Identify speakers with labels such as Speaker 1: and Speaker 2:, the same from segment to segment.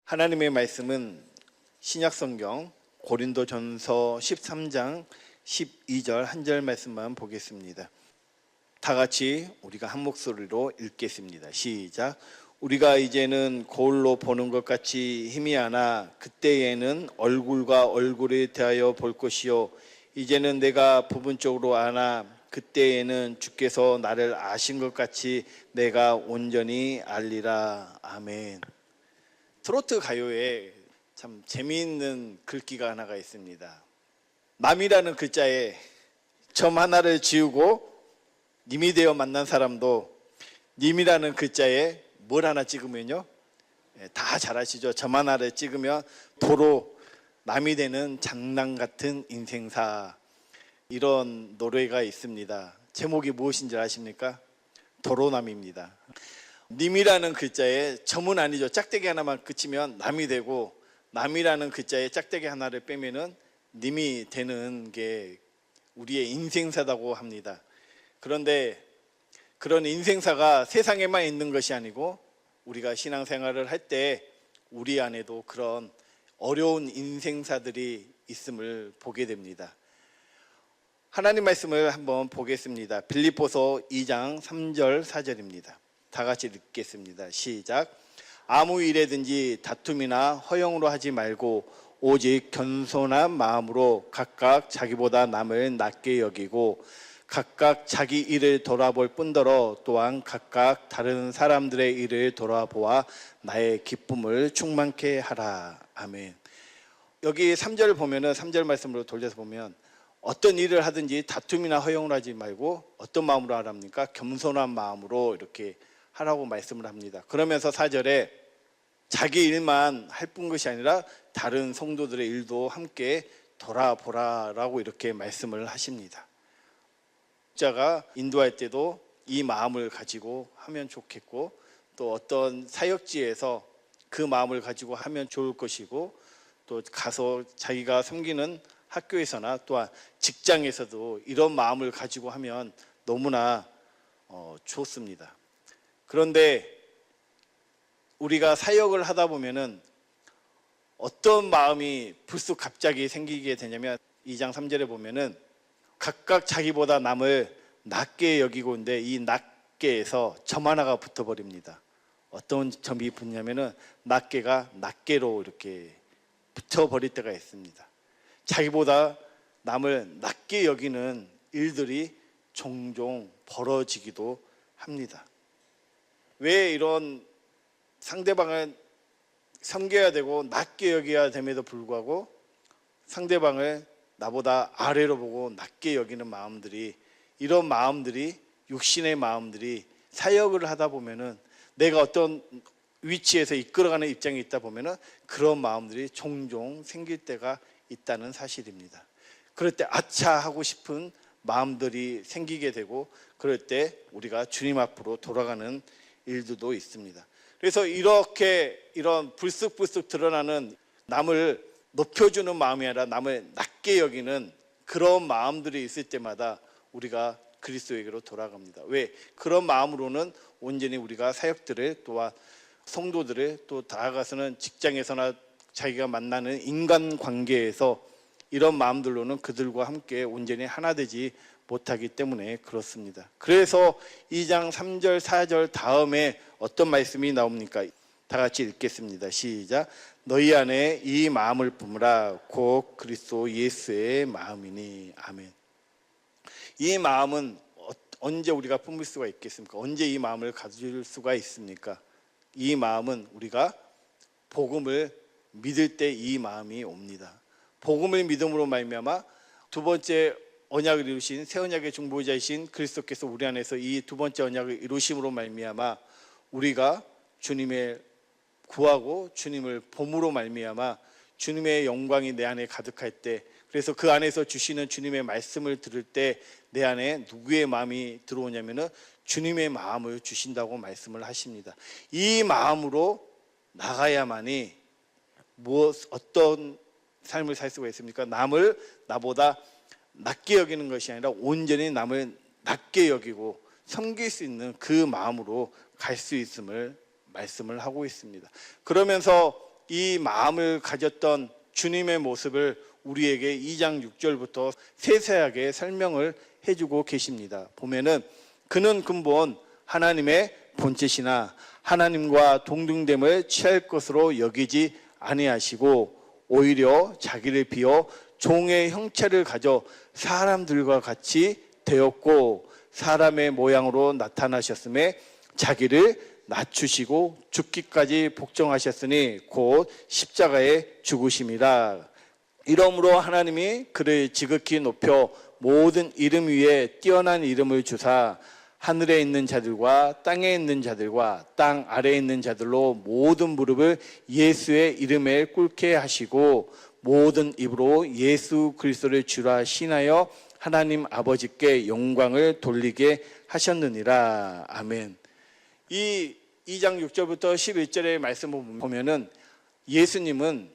Speaker 1: 하나님의 말씀은 신약성경 고린도전서 13장 12절 한 절 말씀만 보겠습니다. 다 같이 우리가 한 목소리로 읽겠습니다. 시작. 우리가 이제는 거울로 보는 것 같이 희미하나 그때에는 얼굴과 얼굴에 대하여 볼 것이요 이제는 내가 부분적으로 아나 그때에는 주께서 나를 아신 것 같이 내가 온전히 알리라. 아멘. 트로트 가요에 참 재미있는 글귀가 하나가 있습니다. 남이라는 글자에 점 하나를 지우고 님이 되어 만난 사람도 님이라는 글자에 뭘 하나 찍으면요, 다 잘 아시죠? 점 하나를 찍으면 도로 남이 되는 장난 같은 인생사, 이런 노래가 있습니다. 제목이 무엇인지 아십니까? 도로남입니다. 님이라는 글자에 점은 아니죠. 짝대기 하나만 그치면 남이 되고, 남이라는 글자에 짝대기 하나를 빼면은 님이 되는 게 우리의 인생사라고 합니다. 그런데 그런 인생사가 세상에만 있는 것이 아니고 우리가 신앙생활을 할 때 우리 안에도 그런 어려운 인생사들이 있음을 보게 됩니다. 하나님 말씀을 한번 보겠습니다. 빌립보서 2장 3절 4절입니다. 다 같이 읽겠습니다. 시작. 아무 일에든지 다툼이나 허영으로 하지 말고 오직 겸손한 마음으로 각각 자기보다 남을 낮게 여기고 각각 자기 일을 돌아볼 뿐더러 또한 각각 다른 사람들의 일을 돌아보아 나의 기쁨을 충만케 하라. 아멘. 여기 3절을 보면은 3절 말씀으로 돌려서 보면 어떤 일을 하든지 다툼이나 허영을 하지 말고 어떤 마음으로 하랍니까? 겸손한 마음으로 이렇게 하라고 말씀을 합니다. 그러면서 4절에 자기 일만 할 뿐 것이 아니라 다른 성도들의 일도 함께 돌아보라라고 이렇게 말씀을 하십니다. 자가 인도할 때도 이 마음을 가지고 하면 좋겠고, 또 어떤 사역지에서 그 마음을 가지고 하면 좋을 것이고, 또 가서 자기가 섬기는 학교에서나 또한 직장에서도 이런 마음을 가지고 하면 너무나 좋습니다. 그런데 우리가 사역을 하다 보면은 어떤 마음이 불쑥 갑자기 생기게 되냐면 2장 3절에 보면은 각각 자기보다 남을 낮게 여기고 있는데 이 낮게에서 점 하나가 붙어버립니다. 어떤 점이 붙냐면은 낮게가 낮게로 이렇게 붙어버릴 때가 있습니다. 자기보다 남을 낮게 여기는 일들이 종종 벌어지기도 합니다. 왜 이런 상대방을 섬겨야 되고 낮게 여겨야 됨에도 불구하고 상대방을 나보다 아래로 보고 낮게 여기는 마음들이, 이런 마음들이, 육신의 마음들이 사역을 하다 보면은 내가 어떤 위치에서 이끌어가는 입장에 있다 보면은 그런 마음들이 종종 생길 때가 있다는 사실입니다. 그럴 때 아차 하고 싶은 마음들이 생기게 되고, 그럴 때 우리가 주님 앞으로 돌아가는 일들도 있습니다. 그래서 이렇게 이런 불쑥불쑥 드러나는 남을 높여주는 마음이 아니라 남을 낮게 여기는 그런 마음들이 있을 때마다 우리가 그리스도에게로 돌아갑니다. 왜? 그런 마음으로는 온전히 우리가 사역들을, 또한 성도들을, 또 나아가서는 직장에서나 자기가 만나는 인간관계에서 이런 마음들로는 그들과 함께 온전히 하나 되지 못하기 때문에 그렇습니다. 그래서 2장 3절 4절 다음에 어떤 말씀이 나옵니까? 다 같이 읽겠습니다. 시작. 너희 안에 이 마음을 품으라. 곧 그리스도 예수의 마음이니. 아멘. 이 마음은 언제 우리가 품을 수가 있겠습니까? 언제 이 마음을 가질 수가 있습니까? 이 마음은 우리가 복음을 믿을 때 이 마음이 옵니다. 복음을 믿음으로 말미암아 두 번째 언약을 이루신 새 언약의 중보자이신 그리스도께서 우리 안에서 이 두 번째 언약을 이루심으로 말미암아 우리가 주님의 구하고 주님을 봄으로 말미암아 주님의 영광이 내 안에 가득할 때, 그래서 그 안에서 주시는 주님의 말씀을 들을 때 내 안에 누구의 마음이 들어오냐면은 주님의 마음을 주신다고 말씀을 하십니다. 이 마음으로 나가야만이 어떤 삶을 살 수가 있습니까? 남을 나보다 낮게 여기는 것이 아니라 온전히 남을 낮게 여기고 섬길 수 있는 그 마음으로 갈 수 있음을 말씀을 하고 있습니다. 그러면서 이 마음을 가졌던 주님의 모습을 우리에게 2장 6절부터 세세하게 설명을 해주고 계십니다. 보면은 그는 근본 하나님의 본체시나 하나님과 동등됨을 취할 것으로 여기지 아니하시고 오히려 자기를 비워 종의 형체를 가져 사람들과 같이 되었고 사람의 모양으로 나타나셨음에 자기를 낮추시고 죽기까지 복종하셨으니 곧 십자가에 죽으심이라. 이러므로 하나님이 그를 지극히 높여 모든 이름 위에 뛰어난 이름을 주사 하늘에 있는 자들과 땅에 있는 자들과 땅 아래에 있는 자들로 모든 무릎을 예수의 이름에 꿇게 하시고 모든 입으로 예수 그리스도를 주라 신하여 하나님 아버지께 영광을 돌리게 하셨느니라. 아멘. 이 2장 6절부터 11절의 말씀을 보면은 예수님은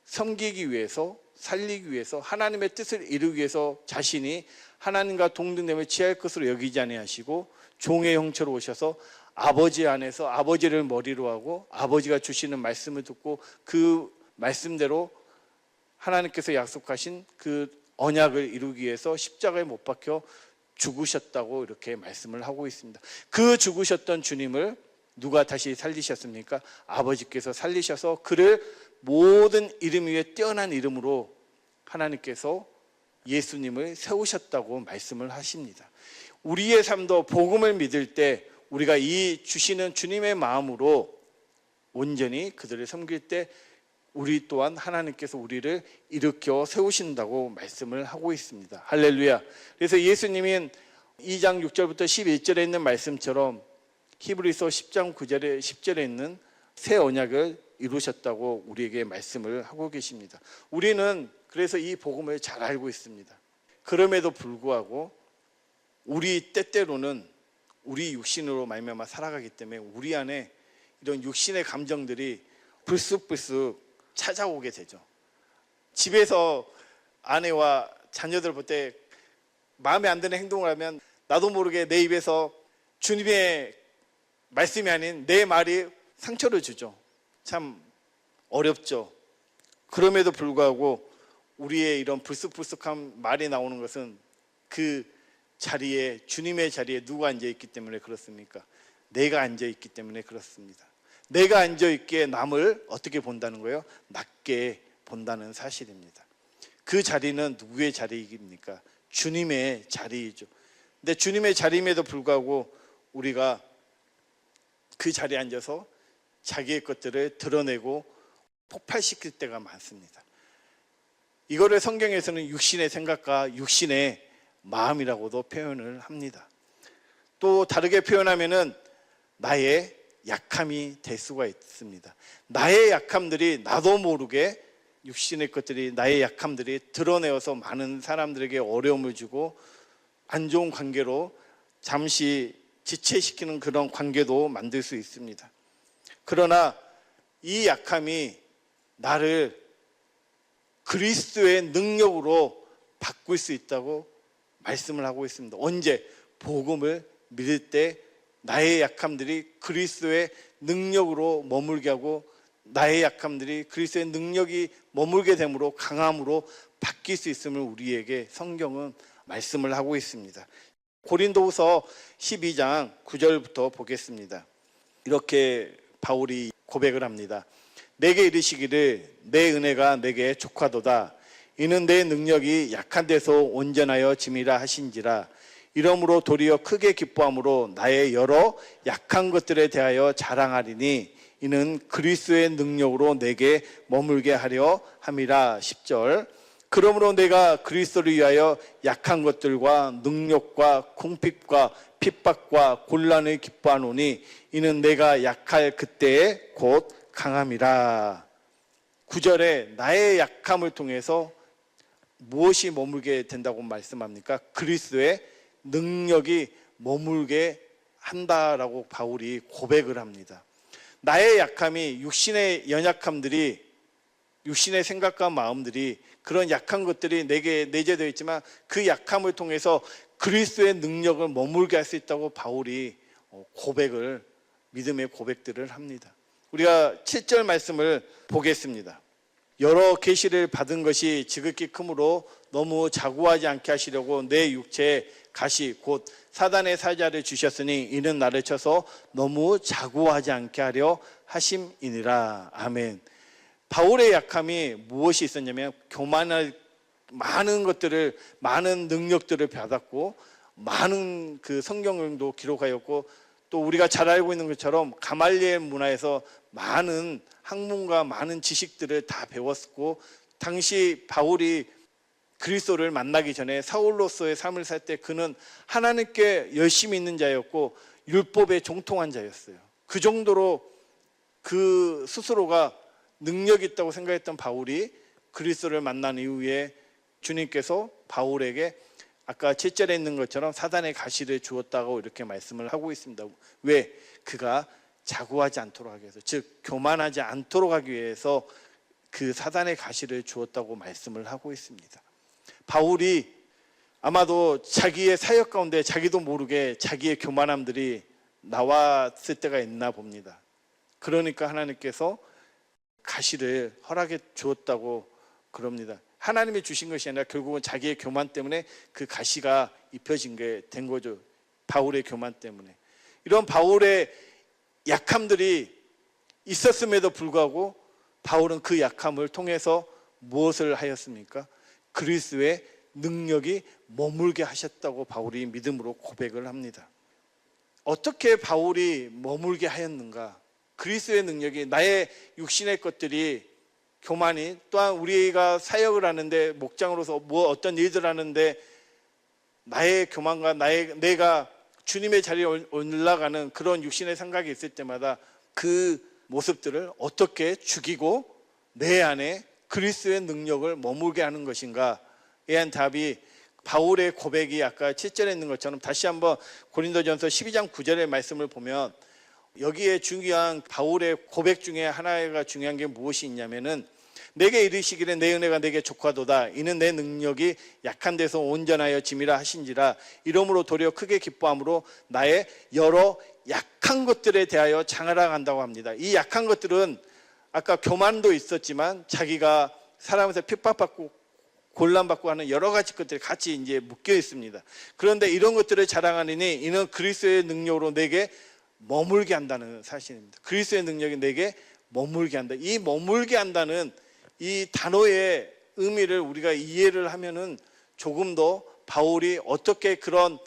Speaker 1: 섬기기 위해서 살리기 위해서 하나님의 뜻을 이루기 위해서 자신이 하나님과 동등됨을 취할 것으로 여기지 아니하시고 종의 형체로 오셔서 아버지 안에서 아버지를 머리로 하고 아버지가 주시는 말씀을 듣고 그 말씀대로 하나님께서 약속하신 그 언약을 이루기 위해서 십자가에 못 박혀 죽으셨다고 이렇게 말씀을 하고 있습니다. 그 죽으셨던 주님을 누가 다시 살리셨습니까? 아버지께서 살리셔서 그를 모든 이름 위에 뛰어난 이름으로 하나님께서 예수님을 세우셨다고 말씀을 하십니다. 우리의 삶도 복음을 믿을 때 우리가 이 주시는 주님의 마음으로 온전히 그들을 섬길 때 우리 또한 하나님께서 우리를 일으켜 세우신다고 말씀을 하고 있습니다. 할렐루야. 그래서 예수님은 2장 6절부터 11절에 있는 말씀처럼 히브리서 10장 9절에 10절에 있는 새 언약을 이루셨다고 우리에게 말씀을 하고 계십니다. 우리는 그래서 이 복음을 잘 알고 있습니다. 그럼에도 불구하고 우리 때때로는 우리 육신으로 말미암아 살아가기 때문에 우리 안에 이런 육신의 감정들이 불쑥불쑥 찾아오게 되죠. 집에서 아내와 자녀들 볼 때 마음에 안 드는 행동을 하면 나도 모르게 내 입에서 주님의 말씀이 아닌 내 말이 상처를 주죠. 참 어렵죠. 그럼에도 불구하고 우리의 이런 불쑥불쑥한 말이 나오는 것은 그 자리에 주님의 자리에 누가 앉아있기 때문에 그렇습니까? 내가 앉아있기 때문에 그렇습니다. 내가 앉아있기에 남을 어떻게 본다는 거예요? 낮게 본다는 사실입니다. 그 자리는 누구의 자리입니까? 주님의 자리이죠. 근데 주님의 자리임에도 불구하고 우리가 그 자리에 앉아서 자기의 것들을 드러내고 폭발시킬 때가 많습니다. 이거를 성경에서는 육신의 생각과 육신의 마음이라고도 표현을 합니다. 또 다르게 표현하면은 나의 약함이 될 수가 있습니다. 나의 약함들이 나도 모르게 육신의 것들이 나의 약함들이 드러내어서 많은 사람들에게 어려움을 주고 안 좋은 관계로 잠시 지체시키는 그런 관계도 만들 수 있습니다. 그러나 이 약함이 나를 그리스도의 능력으로 바꿀 수 있다고 말씀을 하고 있습니다. 언제? 복음을 믿을 때 나의 약함들이 그리스도의 능력으로 머물게 하고 나의 약함들이 그리스도의 능력이 머물게 됨으로 강함으로 바뀔 수 있음을 우리에게 성경은 말씀을 하고 있습니다. 고린도후서 12장 9절부터 보겠습니다. 이렇게 바울이 고백을 합니다. 내게 이르시기를 내 은혜가 내게 족하도다. 이는 내 능력이 약한 데서 온전하여 짐이라 하신지라. 이러므로 도리어 크게 기뻐함으로 나의 여러 약한 것들에 대하여 자랑하리니 이는 그리스도의 능력으로 내게 머물게 하려 함이라. 10절. 그러므로 내가 그리스도를 위하여 약한 것들과 능력과 궁핍과 핍박과 곤란을 기뻐하노니 이는 내가 약할 그때에 곧 강함이라. 9절에 나의 약함을 통해서 무엇이 머물게 된다고 말씀합니까? 그리스도의 능력이 머물게 한다라고 바울이 고백을 합니다. 나의 약함이 육신의 연약함들이 육신의 생각과 마음들이 그런 약한 것들이 내게 내재되어 있지만 그 약함을 통해서 그리스도의 능력을 머물게 할 수 있다고 바울이 고백을 믿음의 고백들을 합니다. 우리가 7절 말씀을 보겠습니다. 여러 계시를 받은 것이 지극히 크므로 너무 자고하지 않게 하시려고 내 육체에 가시 곧 사단의 사자를 주셨으니 이는 나를 쳐서 너무 자고하지 않게 하려 하심이니라. 아멘. 바울의 약함이 무엇이 있었냐면 교만할 많은 것들을, 많은 능력들을 받았고 많은 그 성경도 기록하였고, 또 우리가 잘 알고 있는 것처럼 가말리엘 문화에서 많은 학문과 많은 지식들을 다 배웠고, 당시 바울이 그리스도를 만나기 전에 사울로서의 삶을 살 때 그는 하나님께 열심히 있는 자였고 율법에 종통한 자였어요. 그 정도로 그 스스로가 능력이 있다고 생각했던 바울이 그리스도를 만난 이후에 주님께서 바울에게 아까 7절에 있는 것처럼 사단의 가시를 주었다고 이렇게 말씀을 하고 있습니다. 왜? 그가 자고하지 않도록 하기 위해서, 즉 교만하지 않도록 하기 위해서 그 사단의 가시를 주었다고 말씀을 하고 있습니다. 바울이 아마도 자기의 사역 가운데 자기도 모르게 자기의 교만함들이 나왔을 때가 있나 봅니다. 그러니까 하나님께서 가시를 허락해 주었다고 그럽니다. 하나님이 주신 것이 아니라 결국은 자기의 교만 때문에 그 가시가 입혀진 게 된 거죠. 바울의 교만 때문에. 이런 바울의 약함들이 있었음에도 불구하고 바울은 그 약함을 통해서 무엇을 하였습니까? 그리스도의 능력이 머물게 하셨다고 바울이 믿음으로 고백을 합니다. 어떻게 바울이 머물게 하였는가? 그리스도의 능력이, 나의 육신의 것들이, 교만이, 또한 우리가 사역을 하는데 목장으로서 뭐 어떤 일들을 하는데 나의 교만과 내가 주님의 자리에 올라가는 그런 육신의 생각이 있을 때마다 그 모습들을 어떻게 죽이고 내 안에 그리스도의 능력을 머물게 하는 것인가에 대한 답이 바울의 고백이 아까 7절에 있는 것처럼 다시 한번 고린도전서 12장 9절의 말씀을 보면 여기에 중요한 바울의 고백 중에 하나가 중요한 게 무엇이 있냐면은 내게 이르시기를 내 은혜가 내게 족하도다 이는 내 능력이 약한 데서 온전하여 짐이라 하신지라 이러므로 도리어 크게 기뻐함으로 나의 여러 약한 것들에 대하여 자랑한다고 합니다. 이 약한 것들은 아까 교만도 있었지만 자기가 살아가면서 핍박받고 곤란받고 하는 여러 가지 것들이 같이 이제 묶여 있습니다. 그런데 이런 것들을 자랑하느니 이는 그리스도의 능력으로 내게 머물게 한다는 사실입니다. 그리스도의 능력이 내게 머물게 한다. 이 머물게 한다는 이 단어의 의미를 우리가 이해를 하면은 조금 더 바울이 어떻게 그런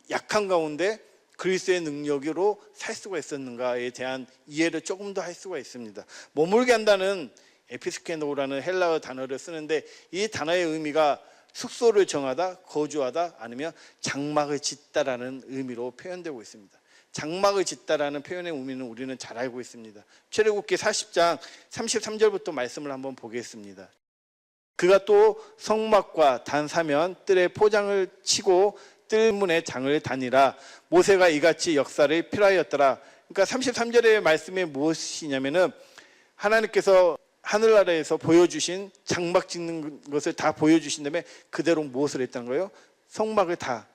Speaker 1: 약한 가운데 그리스도의 능력으로 살 수가 있었는가에 대한 이해를 조금 더 할 수가 있습니다. 머물게 한다는 에피스케노라는 헬라어 단어를 쓰는데 이 단어의 의미가 숙소를 정하다, 거주하다, 아니면 장막을 짓다라는 의미로 표현되고 있습니다. 장막을 짓다라는 표현의 의미는 우리는 잘 알고 있습니다. 출애굽기 40장 33절부터 말씀을 한번 보겠습니다. 그가 또 성막과 단사면 뜰에 포장을 치고 뜰문에 장을 다니라. 모세가 이같이 역사를 필하였더라. 그러니까 33절의 말씀이 무엇이냐면은 하나님께서 하늘나라에서 보여주신 장막 짓는 것을 다 보여주신 다음에 그대로 무엇을 했다는 거예요? 성막을 다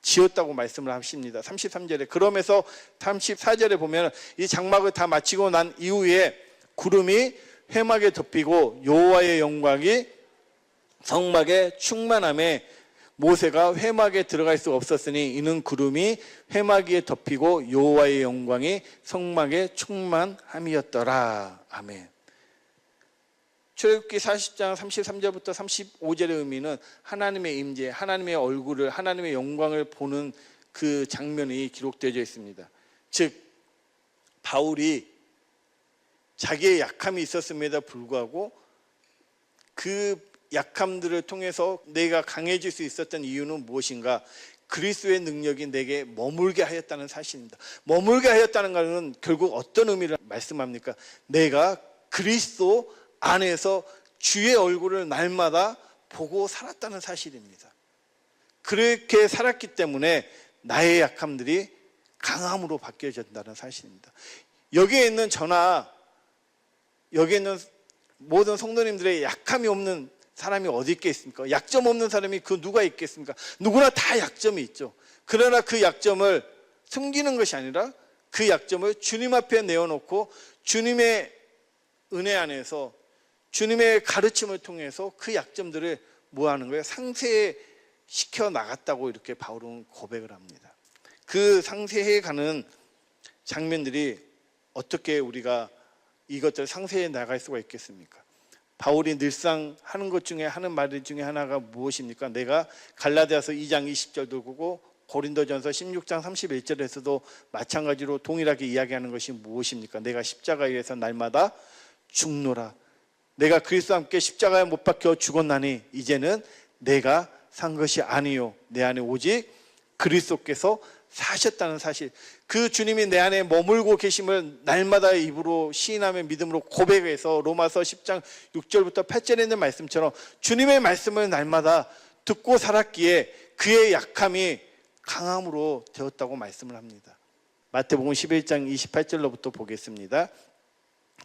Speaker 1: 지었다고 말씀을 하십니다. 33절에. 그러면서 34절에 보면 이 장막을 다 마치고 난 이후에 구름이 회막에 덮이고 여호와의 영광이 성막에 충만함에 모세가 회막에 들어갈 수 없었으니 이는 구름이 회막 위에 덮이고 여호와의 영광이 성막에 충만함이었더라. 아멘. 출애굽기 40장 33절부터 35절의 의미는 하나님의 임재, 하나님의 얼굴을, 하나님의 영광을 보는 그 장면이 기록되어 있습니다. 즉 바울이 자기의 약함이 있었음에도 불구하고 그 약함들을 통해서 내가 강해질 수 있었던 이유는 무엇인가? 그리스도의 능력이 내게 머물게 하였다는 사실입니다. 머물게 하였다는 것은 결국 어떤 의미를 말씀합니까? 내가 그리스도 안에서 주의 얼굴을 날마다 보고 살았다는 사실입니다. 그렇게 살았기 때문에 나의 약함들이 강함으로 바뀌어진다는 사실입니다. 여기에 있는 저나 여기에 있는 모든 성도님들의 약함이 없는 사람이 어디 있겠습니까? 약점 없는 사람이 그 누가 있겠습니까? 누구나 다 약점이 있죠. 그러나 그 약점을 숨기는 것이 아니라 그 약점을 주님 앞에 내어놓고 주님의 은혜 안에서 주님의 가르침을 통해서 그 약점들을 뭐 하는 거예요? 상쇄시켜 나갔다고 이렇게 바울은 고백을 합니다. 그 상쇄해 가는 장면들이 어떻게 우리가 이것들을 상쇄해 나갈 수가 있겠습니까? 바울이 늘상 하는 것 중에 하는 말 중에 하나가 무엇입니까? 내가 갈라디아서 2장 20절도 보고 고린도전서 16장 31절에서도 마찬가지로 동일하게 이야기하는 것이 무엇입니까? 내가 십자가에 의해서 날마다 죽노라. 내가 그리스도와 함께 십자가에 못 박혀 죽었나니 이제는 내가 산 것이 아니요 내 안에 오직 그리스도께서 사셨다는 사실, 그 주님이 내 안에 머물고 계심을 날마다 입으로 시인하며 믿음으로 고백해서 로마서 10장 6절부터 8절에 있는 말씀처럼 주님의 말씀을 날마다 듣고 살았기에 그의 약함이 강함으로 되었다고 말씀을 합니다. 마태복음 11장 28절로부터 보겠습니다.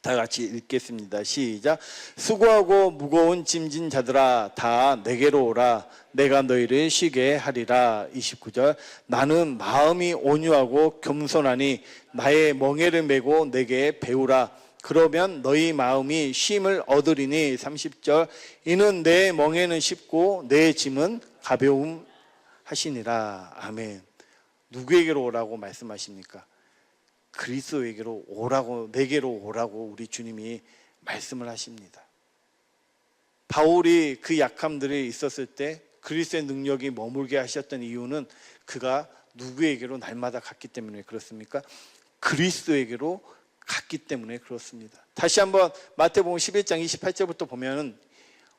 Speaker 1: 다 같이 읽겠습니다. 시작. 수고하고 무거운 짐진 자들아 다 내게로 오라. 내가 너희를 쉬게 하리라. 29절. 나는 마음이 온유하고 겸손하니 나의 멍에를 메고 내게 배우라. 그러면 너희 마음이 쉼을 얻으리니. 30절. 이는 내 멍에는 쉽고 내 짐은 가벼움 하시니라. 아멘. 누구에게로 오라고 말씀하십니까? 그리스도에게로 오라고, 내게로 오라고 우리 주님이 말씀을 하십니다. 바울이 그 약함들이 있었을 때 그리스도의 능력이 머물게 하셨던 이유는 그가 누구에게로 날마다 갔기 때문에 그렇습니까? 그리스도에게로 갔기 때문에 그렇습니다. 다시 한번 마태복음 11장 28절부터 보면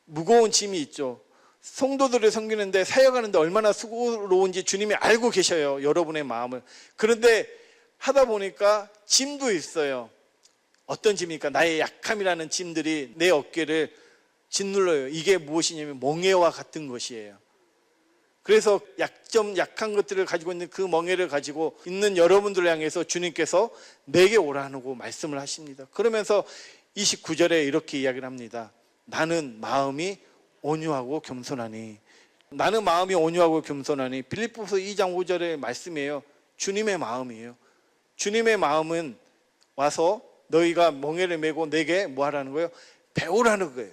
Speaker 1: 무거운 짐이 있죠. 성도들을 섬기는데 사역하는데 얼마나 수고로운지 주님이 알고 계셔요. 여러분의 마음을. 그런데 하다 보니까 짐도 있어요. 어떤 짐입니까? 나의 약함이라는 짐들이 내 어깨를 짓눌러요. 이게 무엇이냐면 멍에와 같은 것이에요. 그래서 약한 것들을 가지고 있는 그 멍에를 가지고 있는 여러분들을 향해서 주님께서 내게 오라고 말씀을 하십니다. 그러면서 29절에 이렇게 이야기를 합니다. 나는 마음이 온유하고 겸손하니. 나는 마음이 온유하고 겸손하니. 빌립보서 2장 5절의 말씀이에요. 주님의 마음이에요. 주님의 마음은 와서 너희가 멍에를 메고 내게 뭐 하라는 거예요? 배우라는 거예요.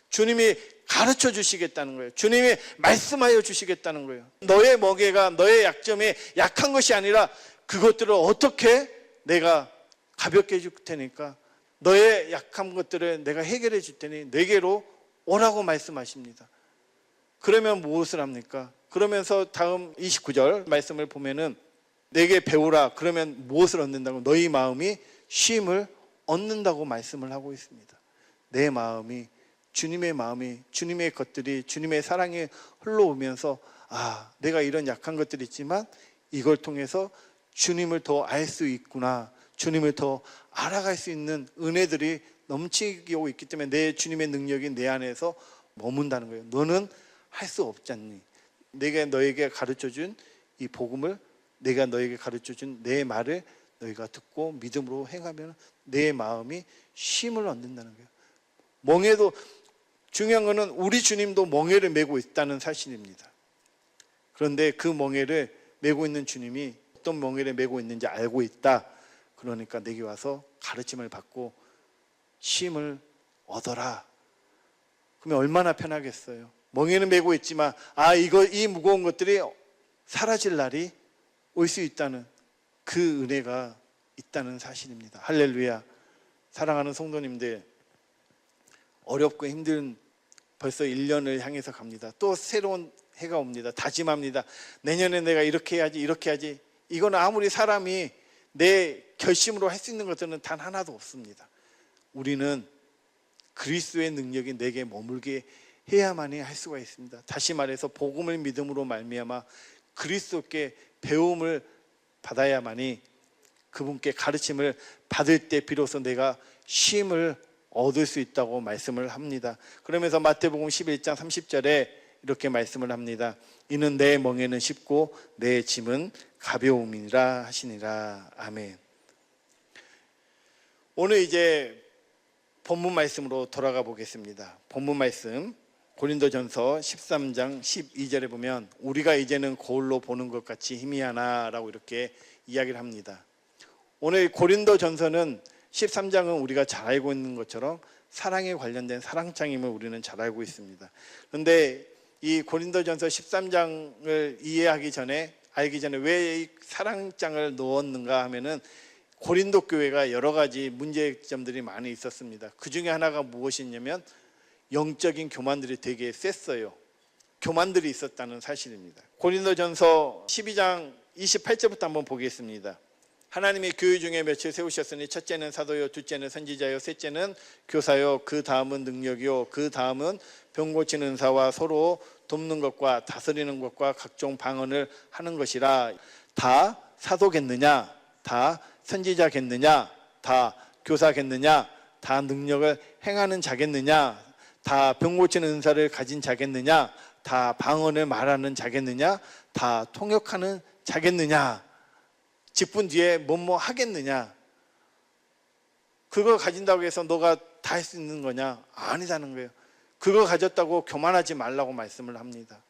Speaker 1: 주님이 가르쳐 주시겠다는 거예요. 주님이 말씀하여 주시겠다는 거예요. 너의 멍에가 너의 약점이 약한 것이 아니라 그것들을 어떻게 내가 가볍게 해줄 테니까 너의 약한 것들을 내가 해결해 줄 테니 내게로 오라고 말씀하십니다. 그러면 무엇을 합니까? 그러면서 다음 29절 말씀을 보면은 내게 배우라. 그러면 무엇을 얻는다고? 너희 마음이 쉼을 얻는다고 말씀을 하고 있습니다. 내 마음이, 주님의 마음이, 주님의 것들이, 주님의 사랑이 흘러오면서 내가 이런 약한 것들이 있지만 이걸 통해서 주님을 더 알 수 있구나. 주님을 더 알아갈 수 있는 은혜들이 넘치게 오고 있기 때문에 내 주님의 능력이 내 안에서 머문다는 거예요. 너는 할 수 없지 않니? 내가 너에게 가르쳐준 이 복음을, 내가 너에게 가르쳐준 내 말을 너희가 듣고 믿음으로 행하면 내 마음이 쉼을 얻는다는 거예요. 멍에도 중요한 것은 우리 주님도 멍에를 메고 있다는 사실입니다. 그런데 그 멍에를 메고 있는 주님이 어떤 멍에를 메고 있는지 알고 있다. 그러니까 내게 와서 가르침을 받고 쉼을 얻어라. 그러면 얼마나 편하겠어요. 멍에는 메고 있지만 이 무거운 것들이 사라질 날이 올 수 있다는 그 은혜가 있다는 사실입니다. 할렐루야. 사랑하는 성도님들, 어렵고 힘든 벌써 1년을 향해서 갑니다. 또 새로운 해가 옵니다. 다짐합니다. 내년에 내가 이렇게 해야지, 이렇게 해야지. 이건 아무리 사람이 내 결심으로 할 수 있는 것들은 단 하나도 없습니다. 우리는 그리스도의 능력이 내게 머물게 해야만이 할 수가 있습니다. 다시 말해서 복음을 믿음으로 말미암아 그리스도께 배움을 받아야만이, 그분께 가르침을 받을 때 비로소 내가 쉼을 얻을 수 있다고 말씀을 합니다. 그러면서 마태복음 11장 30절에 이렇게 말씀을 합니다. 이는 내 멍에는 쉽고 내 짐은 가벼움이라 하시니라. 아멘. 오늘 이제 본문 말씀으로 돌아가 보겠습니다. 본문 말씀 고린도전서 13장 12절에 보면 우리가 이제는 거울로 보는 것 같이 희미하나 라고 이렇게 이야기를 합니다. 오늘 고린도전서는 13장은 우리가 잘 알고 있는 것처럼 사랑에 관련된 사랑장임을 우리는 잘 알고 있습니다. 그런데 이 고린도전서 13장을 이해하기 전에 알기 전에 왜 이 사랑장을 넣었는가 하면은 고린도 교회가 여러 가지 문제점들이 많이 있었습니다. 그 중에 하나가 무엇이냐면 영적인 교만들이 되게 셌어요. 교만들이 있었다는 사실입니다. 고린도전서 12장 28절부터 한번 보겠습니다. 하나님이 교회 중에 몇을 세우셨으니 첫째는 사도요, 둘째는 선지자요, 셋째는 교사요, 그 다음은 능력이요, 그 다음은 병 고치는 은사와 서로 돕는 것과 다스리는 것과 각종 방언을 하는 것이라. 다 사도겠느냐? 다 선지자겠느냐? 다 교사겠느냐? 다 능력을 행하는 자겠느냐? 다 병 고치는 은사를 가진 자겠느냐? 다 방언을 말하는 자겠느냐? 다 통역하는 자겠느냐? 직분 뒤에 뭐뭐 하겠느냐? 그걸 가진다고 해서 너가 다 할 수 있는 거냐? 아니다는 거예요. 그걸 가졌다고 교만하지 말라고 말씀을 합니다.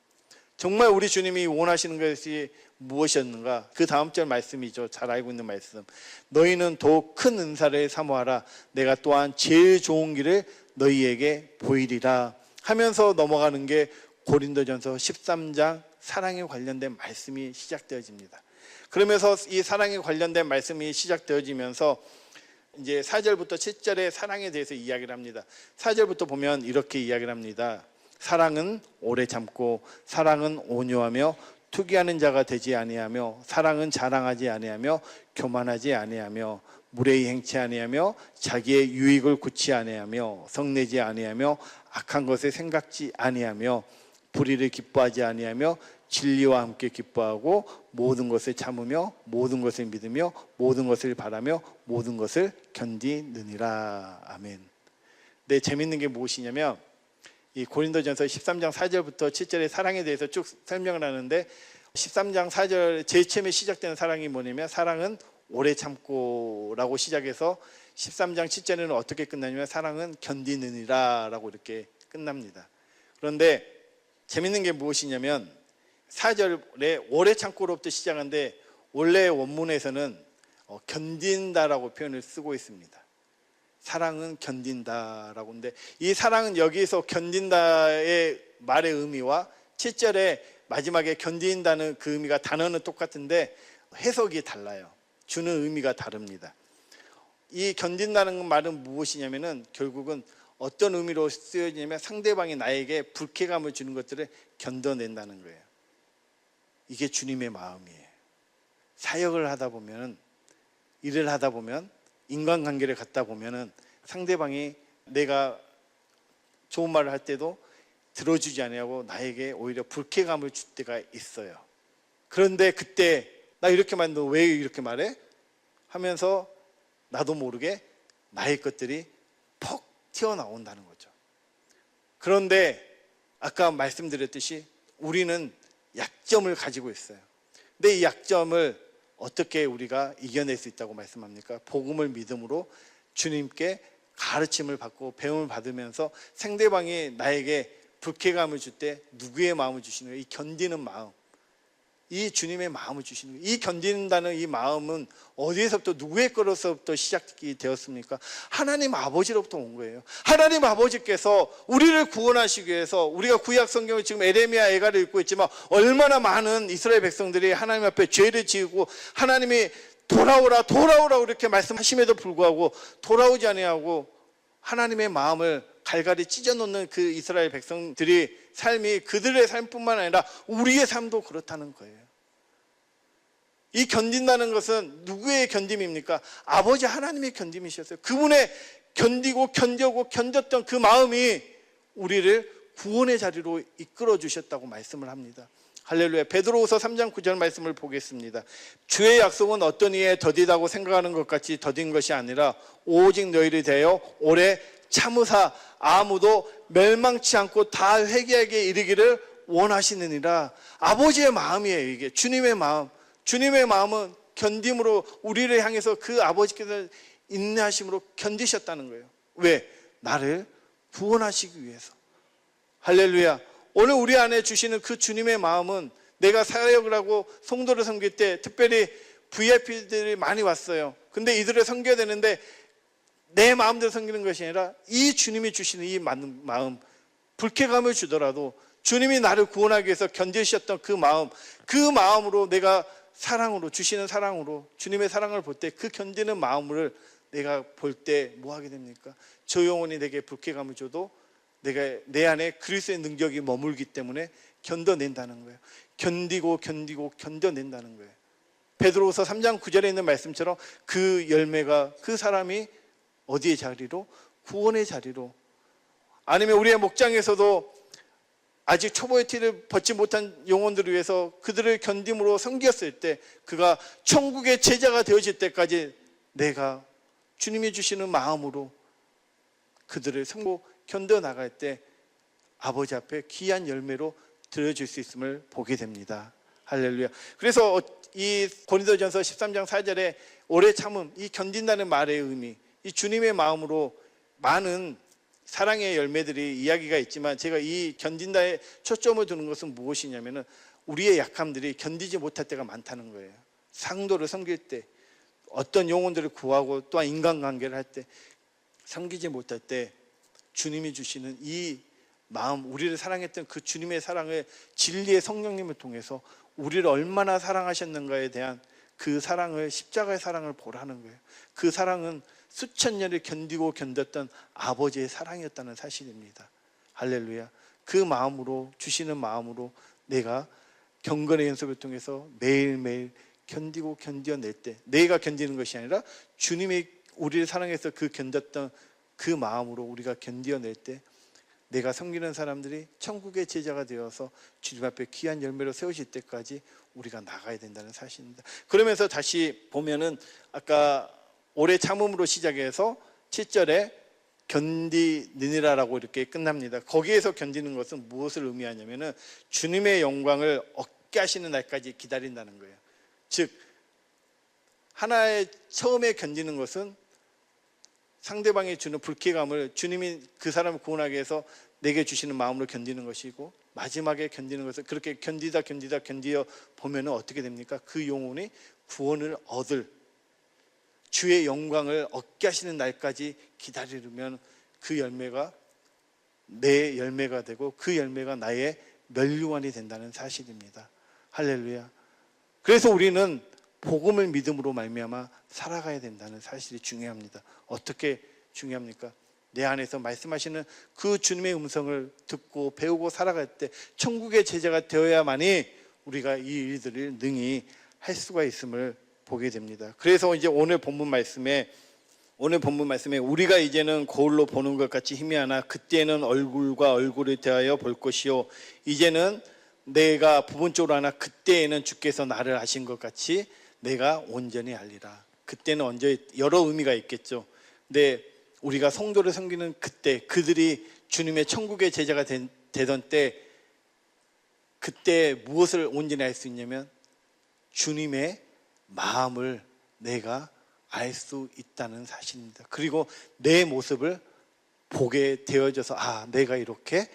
Speaker 1: 정말 우리 주님이 원하시는 것이 무엇이었는가? 그 다음 절 말씀이죠. 잘 알고 있는 말씀. 너희는 더욱 큰 은사를 사모하라. 내가 또한 제일 좋은 길을 너희에게 보이리라 하면서 넘어가는 게 고린도전서 13장 사랑에 관련된 말씀이 시작되어집니다. 그러면서 이 사랑에 관련된 말씀이 시작되어지면서 이제 4절부터 7절의 사랑에 대해서 이야기를 합니다. 4절부터 보면 이렇게 이야기를 합니다. 사랑은 오래 참고 사랑은 온유하며 투기하는 자가 되지 아니하며 사랑은 자랑하지 아니하며 교만하지 아니하며 무례히 행치 아니하며 자기의 유익을 굳지 아니하며 성내지 아니하며 악한 것을 생각지 아니하며 불의를 기뻐하지 아니하며 진리와 함께 기뻐하고 모든 것을 참으며 모든 것을 믿으며 모든 것을 바라며 모든 것을 견디느니라. 아멘. 네, 재밌는 게 무엇이냐면 이 고린도전서 13장 4절부터 7절의 사랑에 대해서 쭉 설명을 하는데 13장 4절 제일 처음에 시작되는 사랑이 뭐냐면 사랑은 오래 참고 라고 시작해서 13장 7절에는 어떻게 끝나냐면 사랑은 견디느니라 라고 이렇게 끝납니다. 그런데 재밌는 게 무엇이냐면 4절에 오래 참고로부터 시작하는데 원래 원문에서는 견딘다라고 표현을 쓰고 있습니다. 사랑은 견딘다라고 하는데 이 사랑은 여기서 견딘다의 말의 의미와 7절에 마지막에 견딘다는 그 의미가 단어는 똑같은데 해석이 달라요. 주는 의미가 다릅니다. 이 견딘다는 말은 무엇이냐면은 결국은 어떤 의미로 쓰여지냐면 상대방이 나에게 불쾌감을 주는 것들을 견뎌낸다는 거예요. 이게 주님의 마음이에요. 사역을 하다 보면, 일을 하다 보면, 인간관계를 갖다 보면 상대방이 내가 좋은 말을 할 때도 들어주지 아니하고 나에게 오히려 불쾌감을 줄 때가 있어요. 그런데 그때 나 이렇게 말해, 너 왜 이렇게 말해? 하면서 나도 모르게 나의 것들이 퍽 튀어나온다는 거죠. 그런데 아까 말씀드렸듯이 우리는 약점을 가지고 있어요. 근데 이 약점을 어떻게 우리가 이겨낼 수 있다고 말씀합니까? 복음을 믿음으로 주님께 가르침을 받고 배움을 받으면서 상대방이 나에게 불쾌감을 줄 때 누구의 마음을 주시는 거예요? 이 견디는 마음, 이 주님의 마음을 주시는 거예요. 이 견딘다는 이 마음은 어디에서부터 누구의 거로서부터 시작이 되었습니까? 하나님 아버지로부터 온 거예요. 하나님 아버지께서 우리를 구원하시기 위해서 우리가 구약 성경을 지금 에레미야 애가를 읽고 있지만 얼마나 많은 이스라엘 백성들이 하나님 앞에 죄를 지으고 하나님이 돌아오라 돌아오라 이렇게 말씀하심에도 불구하고 돌아오지 아니하고 하나님의 마음을 갈갈이 찢어놓는 그 이스라엘 백성들이 삶이 그들의 삶뿐만 아니라 우리의 삶도 그렇다는 거예요. 이 견딘다는 것은 누구의 견딤입니까? 아버지 하나님의 견딤이셨어요. 그분의 견디고 견뎌고 견뎠던 그 마음이 우리를 구원의 자리로 이끌어 주셨다고 말씀을 합니다. 할렐루야. 베드로후서 3장 9절 말씀을 보겠습니다. 주의 약속은 어떤 이에 더디다고 생각하는 것 같이 더딘 것이 아니라 오직 너희를 대하여 오래 참으사 아무도 멸망치 않고 다 회개하게 이르기를 원하시느니라. 아버지의 마음이에요. 이게 주님의 마음. 주님의 마음은 견딤으로 우리를 향해서 그 아버지께서 인내하심으로 견디셨다는 거예요. 왜? 나를 구원하시기 위해서. 할렐루야. 오늘 우리 안에 주시는 그 주님의 마음은 내가 사역을 하고 성도를 섬길 때 특별히 VIP들이 많이 왔어요. 근데 이들을 섬겨야 되는데 내 마음대로 섬기는 것이 아니라 이 주님이 주시는 이 마음, 불쾌감을 주더라도 주님이 나를 구원하기 위해서 견디셨던 그 마음, 그 마음으로 내가 사랑으로, 주시는 사랑으로 주님의 사랑을 볼 때 그 견디는 마음을 내가 볼 때 뭐 하게 됩니까? 저 영혼이 내게 불쾌감을 줘도 내가 내 안에 그리스도의 능력이 머물기 때문에 견뎌낸다는 거예요. 견디고 견뎌낸다는 거예요. 베드로후서 3장 9절에 있는 말씀처럼 그 열매가, 그 사람이 어디의 자리로? 구원의 자리로. 아니면 우리의 목장에서도 아직 초보의 티를 벗지 못한 영혼들을 위해서 그들을 견딤으로 섬겼을 때, 그가 천국의 제자가 되어질 때까지 내가 주님이 주시는 마음으로 그들을 섬고 견뎌나갈 때 아버지 앞에 귀한 열매로 드려질 수 있음을 보게 됩니다. 할렐루야. 그래서 이 고린도전서 13장 4절에 오래 참음, 이 견딘다는 말의 의미, 이 주님의 마음으로 많은 사랑의 열매들이 이야기가 있지만, 제가 이 견딘다에 초점을 두는 것은 무엇이냐면은 우리의 약함들이 견디지 못할 때가 많다는 거예요. 상도를 섬길 때, 어떤 영혼들을 구하고 또한 인간관계를 할 때 섬기지 못할 때 주님이 주시는 이 마음, 우리를 사랑했던 그 주님의 사랑을 진리의 성령님을 통해서 우리를 얼마나 사랑하셨는가에 대한 그 사랑을, 십자가의 사랑을 보라는 거예요. 그 사랑은 수천 년을 견디고 견뎠던 아버지의 사랑이었다는 사실입니다. 할렐루야. 그 마음으로, 주시는 마음으로 내가 경건의 연습을 통해서 매일매일 견디고 견뎌낼 때, 내가 견디는 것이 아니라 주님이 우리를 사랑해서 그 견뎠던 그 마음으로 우리가 견뎌낼 때 내가 섬기는 사람들이 천국의 제자가 되어서 주님 앞에 귀한 열매로 세우실 때까지 우리가 나가야 된다는 사실입니다. 그러면서 다시 보면은 아까 오래 참음으로 시작해서 7절에 견디느니라라고 이렇게 끝납니다. 거기에서 견디는 것은 무엇을 의미하냐면은 주님의 영광을 얻게 하시는 날까지 기다린다는 거예요. 즉, 하나의 처음에 견디는 것은 상대방이 주는 불쾌감을 주님이 그 사람을 구원하기 위해서 내게 주시는 마음으로 견디는 것이고, 마지막에 견디는 것을 그렇게 견디어 보면 어떻게 됩니까? 그 영혼이 구원을 얻을, 주의 영광을 얻게 하시는 날까지 기다리면 그 열매가 내 열매가 되고 그 열매가 나의 면류관이 된다는 사실입니다. 할렐루야. 그래서 우리는 복음을 믿음으로 말미암아 살아가야 된다는 사실이 중요합니다. 어떻게 중요합니까? 내 안에서 말씀하시는 그 주님의 음성을 듣고 배우고 살아갈 때 천국의 제자가 되어야만이 우리가 이 일들을 능히 할 수가 있음을 보게 됩니다. 그래서 이제 오늘 본문 말씀에 우리가 이제는 거울로 보는 것 같이 희미하나 그때는 얼굴과 얼굴을 대하여 볼 것이요, 이제는 내가 부분적으로 하나 그때에는 주께서 나를 아신 것 같이 내가 온전히 알리라. 그때는 언제, 여러 의미가 있겠죠. 근데 우리가 성도를 섬기는 그때, 그들이 주님의 천국의 제자가 되던 때, 그때 무엇을 온전히 알 수 있냐면 주님의 마음을 내가 알 수 있다는 사실입니다. 그리고 내 모습을 보게 되어져서, 아, 내가 이렇게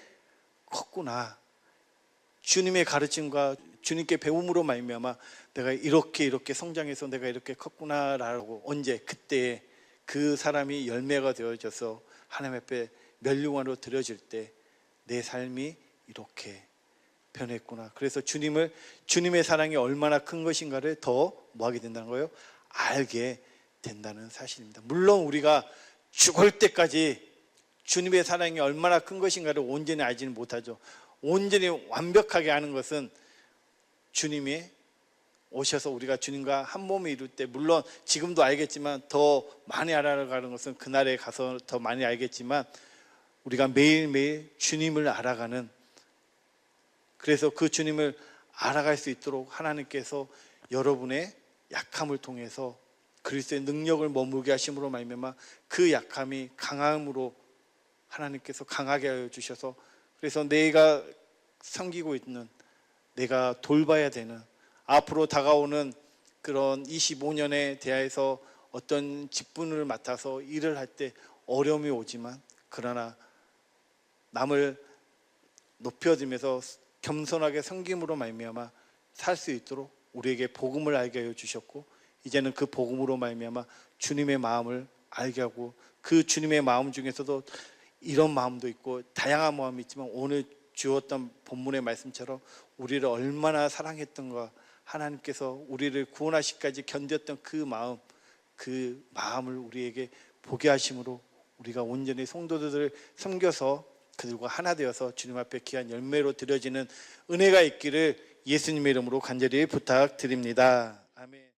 Speaker 1: 컸구나. 주님의 가르침과 주님께 배움으로 말미암아 내가 이렇게 성장해서 내가 이렇게 컸구나라고, 언제? 그때에 그 사람이 열매가 되어져서 하나님 앞에 면류관으로 드려질 때 내 삶이 이렇게 변했구나. 그래서 주님의 사랑이 얼마나 큰 것인가를 더 뭐하게 된다는 거예요? 알게 된다는 사실입니다. 물론 우리가 죽을 때까지 주님의 사랑이 얼마나 큰 것인가를 온전히 알지는 못하죠. 온전히 완벽하게 아는 것은 주님이 오셔서 우리가 주님과 한 몸을 이룰 때, 물론 지금도 알겠지만 더 많이 알아가는 것은 그날에 가서 더 많이 알겠지만, 우리가 매일매일 주님을 알아가는, 그래서 그 주님을 알아갈 수 있도록 하나님께서 여러분의 약함을 통해서 그리스도의 능력을 머물게 하심으로 말미암아 그 약함이 강함으로 하나님께서 강하게 하여 주셔서, 그래서 내가 섬기고 있는, 내가 돌봐야 되는, 앞으로 다가오는 그런 25년에 대해서 어떤 직분을 맡아서 일을 할 때 어려움이 오지만, 그러나 남을 높여들면서 겸손하게 섬김으로 말미암아 살 수 있도록 우리에게 복음을 알게 하여 주셨고, 이제는 그 복음으로 말미암아 주님의 마음을 알게 하고, 그 주님의 마음 중에서도 이런 마음도 있고 다양한 마음이 있지만 오늘 주었던 본문의 말씀처럼 우리를 얼마나 사랑했던가, 하나님께서 우리를 구원하시기까지 견뎠던 그 마음을 우리에게 보게 하심으로 우리가 온전히 성도들을 섬겨서 그들과 하나 되어서 주님 앞에 귀한 열매로 드려지는 은혜가 있기를 예수님의 이름으로 간절히 부탁드립니다. 아멘.